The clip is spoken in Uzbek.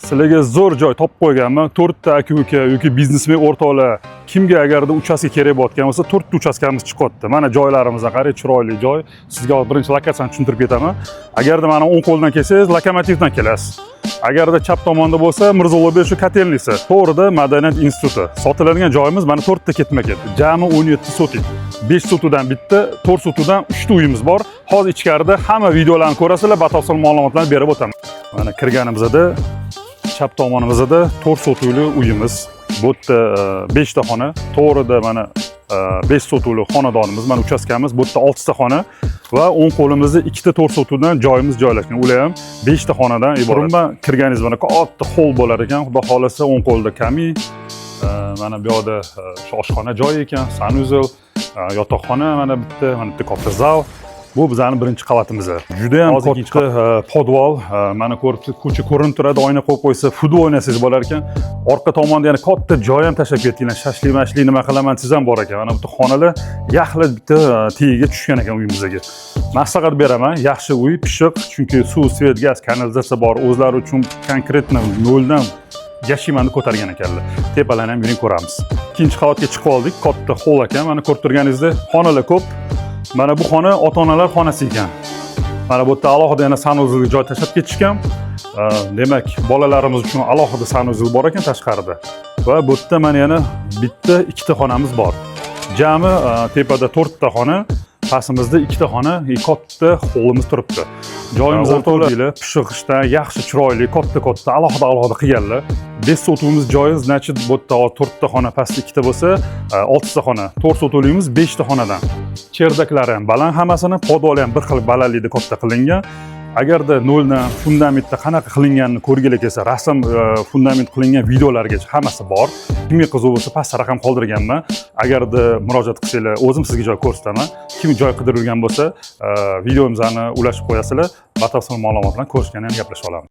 Sizlarga zo'r joy topib qo'yganman. 4 ta aka-uka yoki biznesmen o'rtoqlar kimga agarda uchastka kerak bo'lgan bo'lsa, 4 ta uchastkamiz chiqyapti. Mana joylarimizdan qarang, chiroyli joy. Sizga birinchi lokatsiyani tushuntirib ketaman. Agarda mana o'ng qo'ldan kelsangiz, Lokomotivdan kelasiz. Agarda chap tomonda bo'lsa, Mirzo Ulug'bek shu Kotelnisi, to'g'rida Madaniyat instituti. Sotiladigan joyimiz mana 4 ta ketma-ket. Jami 17 sotik. 5 sotudan bitta, 4 sotudan 3 ta uyimiz bor. Hozir ichkarida hamma videolarni ko'rasizlar, batafsil ma'lumotlarni berib o'taman. Mana kirganimizda chap tomonimizda 4 sotuvli uyimiz. Bu yerda 5 ta xona, to'g'rida mana 5 sotuvli xonadonimiz, mana uchastkamiz, bu yerda 6 ta xona va o'ng qo'limizda 2 ta 4 sotuvdan joyimiz joylashgan. Ular ham 5 ta xonadan iborat. Kirganingiz mana katta hol bo'lar ekan, xudo xolasa o'ng qo'lda kamin, mana bu yerda oshxona joyi ekan, sanuzel, yotoqxona mana bitta, mana bitta katta zal. Bu bizning birinchi qavatimiz. Juda ham katta podval, mana ko'cha ko'rinib turadi, oyna qo'yib qo'ysa, futbol o'ynasangiz bo'lar ekan. Orqa tomonda yana katta joy ham tashlab ketdinglar. Shashlik nima qilaman siz ham bor ekan. Mana bu xonalar yaxlit bitta tegiga tushgan ekan uyimizga. Maslahat beraman, yaxshi uy, pishiq, chunki suv, svet, gaz, kanalizatsiya bor. O'zlari uchun konkretno noldan yashimani ko'targan ekanlar. Tepalarni ham yuring ko'ramiz. Ikkinchi qavatga chiqib oldik. Katta hol ekan. Mana ko'rib turganingizda xonalar ko'p. Mana bu xona ota-onalar xonasi ekan. Mana bu yerda alohida yana sanuzilga joy tashlab ketishgan. Demak, bolalarimiz uchun alohida sanuzil bor ekan tashqarida. Va bu yerda mana yana bitta, ikkita xonamiz bor. Jami tepada 4 ta xona, pastimizda 2 ta xona, katta holimiz turibdi. Joyimiz o'rtoqlar pishiqishdan yaxshi, chiroyli, katta alohida qilganlar. 5 sotuvimiz joyimiz, значит, bu yerda 4 ta xona, pastda 2 ta bo'lsa, 6 ta xona. 4 sotuvligimiz 5 ta xonadan. Cherdaklari ham baland hammasini, podvali ham bir xil balandlikda katta qilingan. Agarda noldan fundamentda qanaqa qilinganini ko'rgili kelsa, rasm fundament qilingan videolargacha hammasi bor. Kimga qiziq bo'lsa, pastda raqam qoldirganman. Agarda murojaat qilsanglar, o'zim sizga joy ko'rsataman. Kim joy qidirilgan bo'lsa, videomizni ulashib qo'yasizlar, batafsil ma'lumotlarni ko'rishgan ham gaplashib olamiz.